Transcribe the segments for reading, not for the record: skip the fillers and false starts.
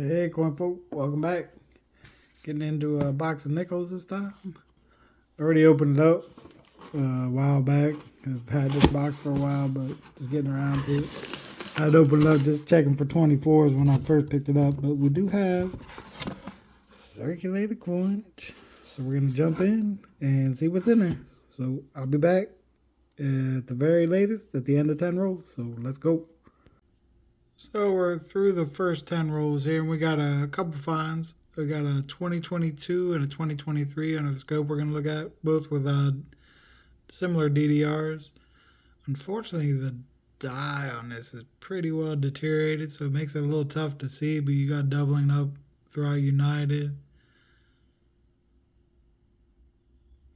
Hey, corn folk, welcome back. Getting into a box of nickels this time. Already opened it up a while back. I've had this box for a while, but just getting around to it. I'd opened it up just checking for 24s when I first picked it up, but we do have circulated coinage. So we're going to jump in and see what's in there. So I'll be back at the very latest at the end of 10 rolls. So let's go. So we're through the first 10 rolls here, and we got a couple finds. We got a 2022 and a 2023 under the scope we're going to look at, both with similar DDRs. Unfortunately, the die on this is pretty well deteriorated, so it makes it a little tough to see, but you got doubling up throughout United.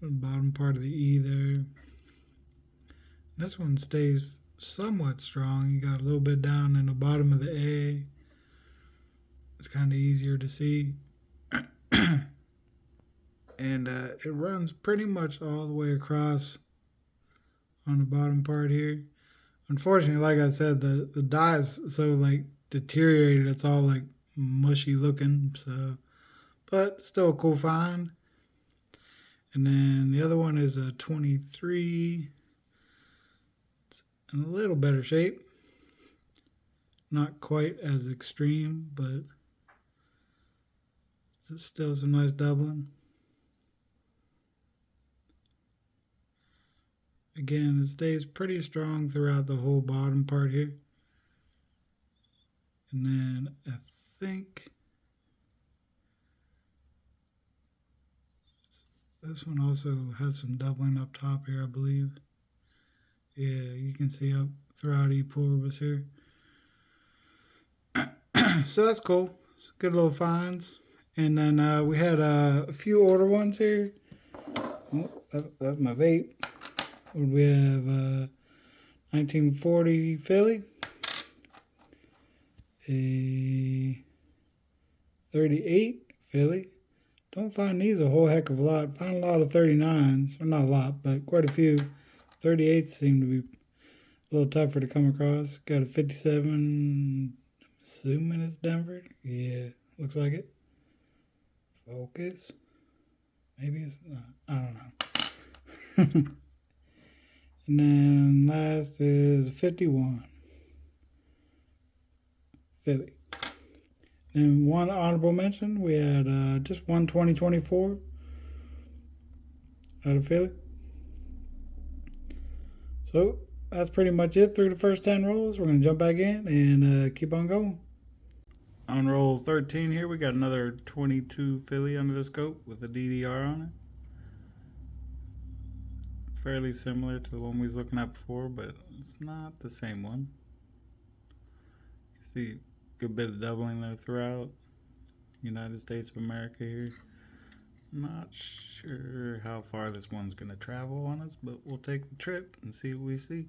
The bottom part of the E there. This one stays somewhat strong. You got a little bit down in the bottom of the A. It's kind of easier to see. And it runs pretty much all the way across on the bottom part here. Unfortunately, like I said, the dye is so like deteriorated, it's all like mushy looking. So, but still a cool find. And then the other one is a 23. It's in a little better shape. Not quite as extreme, but it's still some nice doubling. Again, it stays pretty strong throughout the whole bottom part here. And then I think this one also has some doubling up top here, I believe. Yeah, you can see up throughout E pluribus here. So that's cool. Good little finds. And then we had a few order ones here. Oh, that's my vape. We have 1940 Philly, a 38 Philly. Don't find these a whole heck of a lot. Find a lot of 39s, or not a lot, but quite a few. 38s seem to be a little tougher to come across. Got a 57, assuming it's Denver. Yeah, looks like it. Focus. Maybe it's not. I don't know. And then last is 51. Philly. And one honorable mention, we had just one 2024 out of Philly. So that's pretty much it through the first 10 rolls. We're going to jump back in and keep on going. On roll 13 here, we got another 22 Philly under the scope with a DDR on it. Fairly similar to the one we was looking at before, but it's not the same one. You see a good bit of doubling though throughout United States of America here. Not sure how far this one's going to travel on us, but we'll take the trip and see what we see.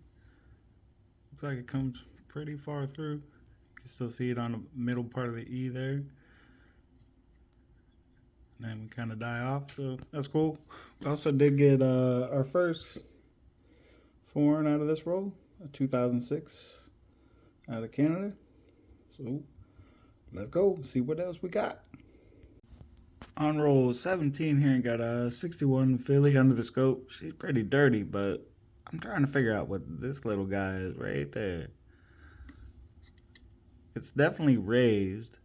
Looks like it comes pretty far through. You can still see it on the middle part of the E there. And then we kind of die off, so that's cool. We also did get our first foreign out of this roll, a 2006 out of Canada. So let's go see what else we got. On roll 17 here, got a 61 Philly under the scope. She's pretty dirty, but I'm trying to figure out what this little guy is right there. It's definitely raised.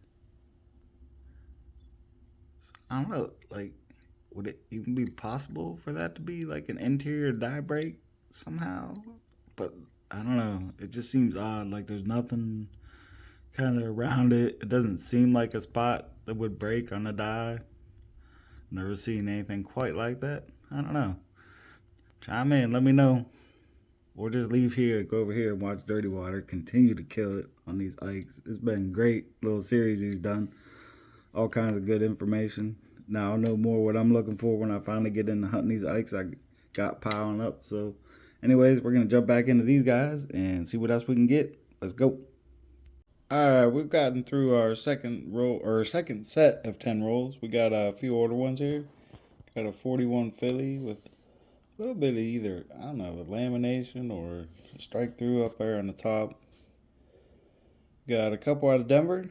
I don't know, like, would it even be possible for that to be like an interior die break somehow? But I don't know. It just seems odd. Like there's nothing kind of around it. It doesn't seem like a spot that would break on a die. Never seen anything quite like that. I don't know. Chime in, let me know. Or just leave here, go over here and watch Dirty Water continue to kill it on these Ikes. It's been a great little series he's done. All kinds of good information. Now I'll know more what I'm looking for when I finally get into hunting these Ikes I got piling up. So anyways, we're going to jump back into these guys and see what else we can get. Let's go. Alright, we've gotten through our second roll, or second set of 10 rolls. We got a few order ones here. Got a 41 Philly with a little bit of either, I don't know, a lamination or a strike through up there on the top. Got a couple out of Denver.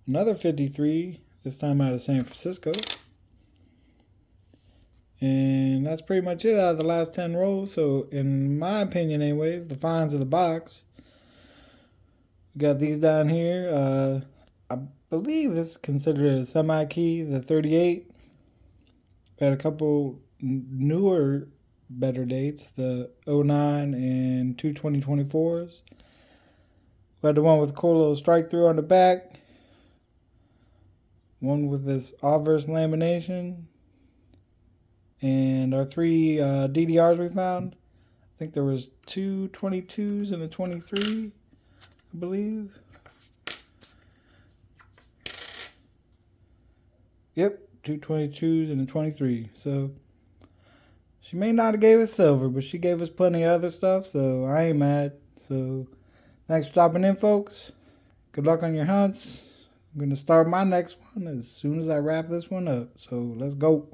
Another 53, this time out of San Francisco. And that's pretty much it out of the last 10 rolls. So, in my opinion, anyways, the finds of the box. We got these down here. I believe this is considered a semi key, the 38. Got a couple newer, better dates, the 09 and 2 2024s. Got the one with cool little strike through on the back. One with this obverse lamination. And our three DDRs we found. I think there was two 22s and a 23, I believe. Yep, two 22s and a 23. So she may not have gave us silver, but she gave us plenty of other stuff, so I ain't mad. So thanks for stopping in, folks. Good luck on your hunts. I'm going to start my next one as soon as I wrap this one up. So let's go.